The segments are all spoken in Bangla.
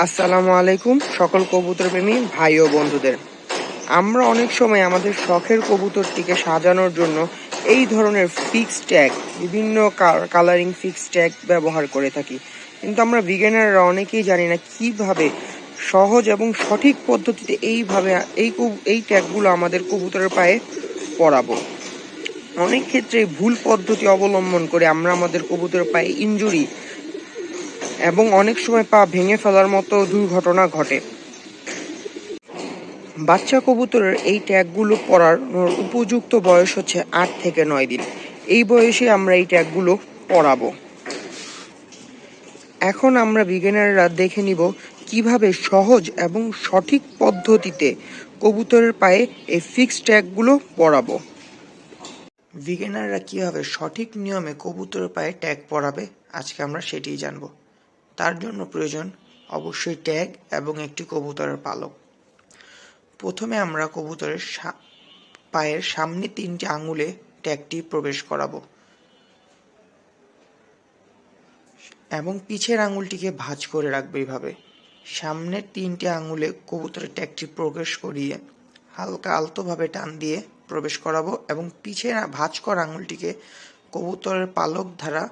আসসালামু আলাইকুম সকল কবুতর প্রেমী ভাই ও বন্ধুদের। আমরা অনেক সময় আমাদের শখের কবুতরটিকে সাজানোর জন্য এই ধরনের ফিক্সড ট্যাগ, বিভিন্ন কালারিং ফিক্সড ট্যাগ ব্যবহার করে থাকি, কিন্তু আমরা বিগিনাররা অনেকেই জানি না কিভাবে সহজ এবং সঠিক পদ্ধতিতে এই ট্যাগগুলো আমাদের কবুতরের পায়ে পরাবো। অনেক ক্ষেত্রে ভুল পদ্ধতি অবলম্বন করে আমরা আমাদের কবুতরের পায়ে ইনজুরি এবং অনেক সময় পা ভেঙে ফেলার মতো দুর্ঘটনা ঘটে। বাচ্চা কবুতরের এই ট্যাগগুলো পরানোর উপযুক্ত বয়স হচ্ছে 8 থেকে 9 দিন। এই বয়সে আমরা এই ট্যাগগুলো পরাবো। এখন আমরা বিগিনাররা দেখে নিব কিভাবে সহজ এবং সঠিক পদ্ধতিতে কবুতরের পায়ে এই ফিক্সড ট্যাগগুলো পরাবো। বিগিনাররা কিভাবে সঠিক নিয়মে কবুতরের পায়ে ট্যাগ পরাবে, আজকে আমরা সেটিই জানব। তার জন্য প্রয়োজন অবশ্যই ট্যাগ এবং একটি কবুতরের পালক। প্রথমে আমরা কবুতরের পায়ের সামনে 3টি আঙুলে ট্যাগটি প্রবেশ করাবো এবং পিছের আঙুলটিকে ভাঁজ করে রাখবো। এইভাবে সামনের 3টি আঙুলে কবুতরের ট্যাগটি প্রবেশ করিয়ে হালকা আলতোভাবে টান দিয়ে প্রবেশ করাবো এবং পিছের ভাঁজ করা আঙুলটিকে কবুতরের পালক দ্বারা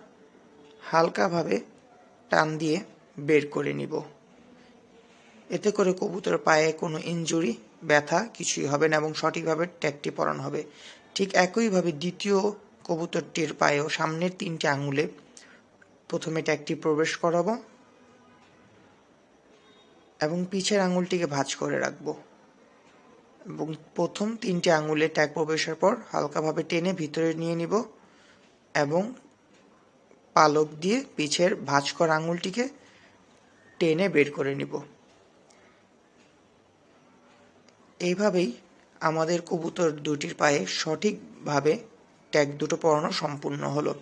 হালকাভাবে টান দিয়ে বের করে নিব। এতে করে কবুতরের পায়ে কোনো ইনজুরি, ব্যথা কিছুই হবে না এবং সঠিকভাবে ট্যাগটি পরানো হবে। ঠিক একইভাবে দ্বিতীয় কবুতরটির পায়েও সামনের 3টি আঙুলে প্রথমে ট্যাগটি প্রবেশ করাবো এবং পিছের আঙুলটিকে ভাঁজ করে রাখবো এবং প্রথম 3টি আঙুলে ট্যাগ প্রবেশের পর হালকাভাবে টেনে ভিতরে নিয়ে নিব এবং পালক দিয়ে পিছের ভাঁজ করা আঙুলটিকে টেনে বের করে নিব। এইভাবেই আমাদের কবুতর দুটির পায়ে সঠিকভাবে ট্যাগ দুটো পরানো সম্পূর্ণ হলো।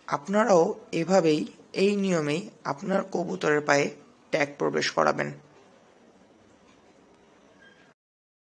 আপনারাও এভাবেই এই নিয়মেই আপনার কবুতরের পায়ে ট্যাগ প্রবেশ করাবেন।